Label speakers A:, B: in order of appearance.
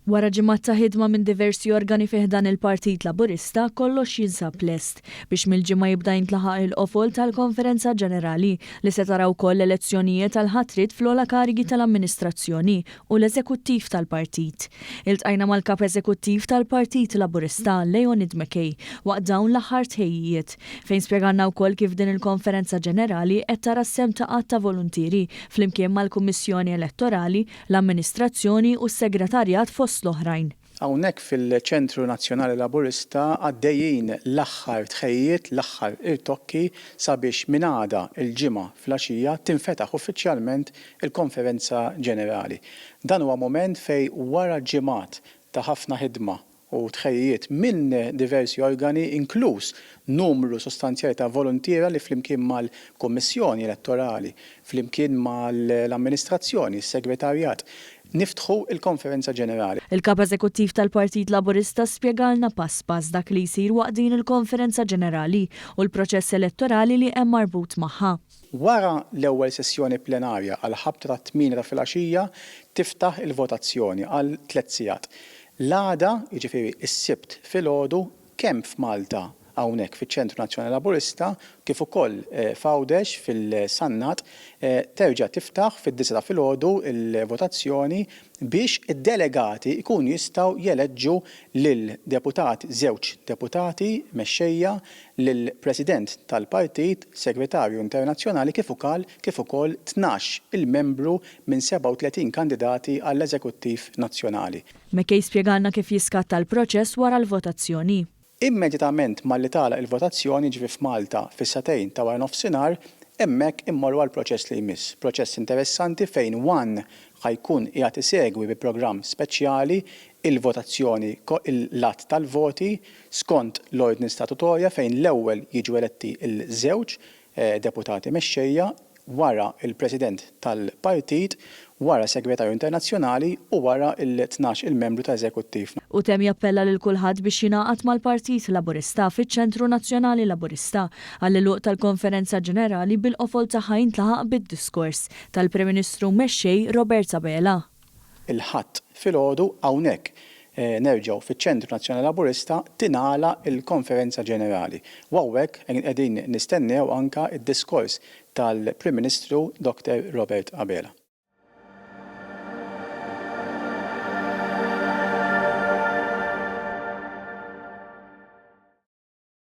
A: Wara ġimgħat ta' ħidma minn diversi organi fih dan il-Partit Laburista, kollox jinsab lest biex mill-ġimgħa jibda jintlaħaq il-qofol tal-Konferenza Ġenerali li se tara wkoll elezzjonijiet tal-ħatrit fl-ogħla karigi tal-amministrazzjoni u l-eżekuttiv tal-partit. Iltqajna mal-kap eżekuttiv tal-Partit Laburista Leonid Mekej waqt dawn l-aħħar tħejjiet fejn spjegalna wkoll kif din il-Konferenza Ġenerali qed tara sem ta' ta' volontieri flimkien mal-Kummissjoni Elettorali, l-Amministrazzjoni u s-Segretarjat fost l-oħrajn.
B: Hawnhekk fil-Ċentru Nazzjonali Laburista għaddejjin l-aħħar tħejjiet, l-aħħar irtokki sabiex minn għada il-ġimgħa fl-għaxija tinfetaħ uffiċjalment il-Konferenza Ġenerali. Dan huwa mument fejn wara ġimgħat ta' ħafna ħidma u tħejjiet minn diversi organi, inkluż numru sostanzjali ta' volontiera li flimkien mal-Kummissjoni Elettorali, flimkien mal-Amministrazzjoni, s-Segretarjat, niftħu il-Konferenza Ġenerali.
A: Il-Kap Eżekuttiv tal-Partit Laburista spjegalna pass dak li jsir waqt din il-Konferenza Ġenerali u l-proċess elettorali li hemm marbut magħha.
B: Wara l-ewwel sessjoni plenarja għal ħabta ta' 8 ta' filgħaxija tiftaħ il-votazzjoni għal 3 sigħat. L-għada, jiġifieri s-sibt filgħodu kemm f'Malta hawnhekk fiċ-Ċentru Nazzjonali Laburista kif ukoll f'Għawdex fil-Sannat terġa' tiftaħ fid-9 ta' filgħodu il-votazzjoni biex id-delegati jkunu jistgħu jeleġġu lil deputati, żewġ deputati mexxejja lill-President tal-Partit, Segretarju Internazzjonali kif ukoll 12 il-membru minn 37 kandidati għall-Eżekuttiv Nazzjonali.
A: Mekej spjegalna kif jiskatta l-proċess wara l-votazzjoni.
B: Immedjatament malli tagħlaq il-votazzjoni ġifi f'Malta fis-satejn ta' wara nofsinhar, hemmhekk immorru għal proċess li jmiss. Proċess interessanti fejn ħajkun qiegħed isegwi bi programm speċjali il-votazzjoni l-att tal-voti skont l-ordni statutorja fejn l-ewwel jiġu eletti l-żewġ deputati mexxejja wara il-President tal-Partit, wara Segretarju Internazzjonali u wara il-12 il-membru ta' Eżekuttiv.
A: U tem jappella lil kulħadd biex jingħaqad mal-Partit Laburista fiċ-Ċentru Nazzjonali Laburista għall-għeluq tal-Konferenza Ġenerali bil-qofol tagħha jintlaħaq bid-diskors tal-Prim Ministru mexxej Robert Abela.
B: Il-ħadd filgħodu hawnhekk nerġgħu fiċ-Ċentru Nazzjonali Laburista tingħala il-Konferenza Ġenerali. U hawnhekk qegħdin nistennew anke id-diskors tal-Prim Ministru Dr. Robert Abela.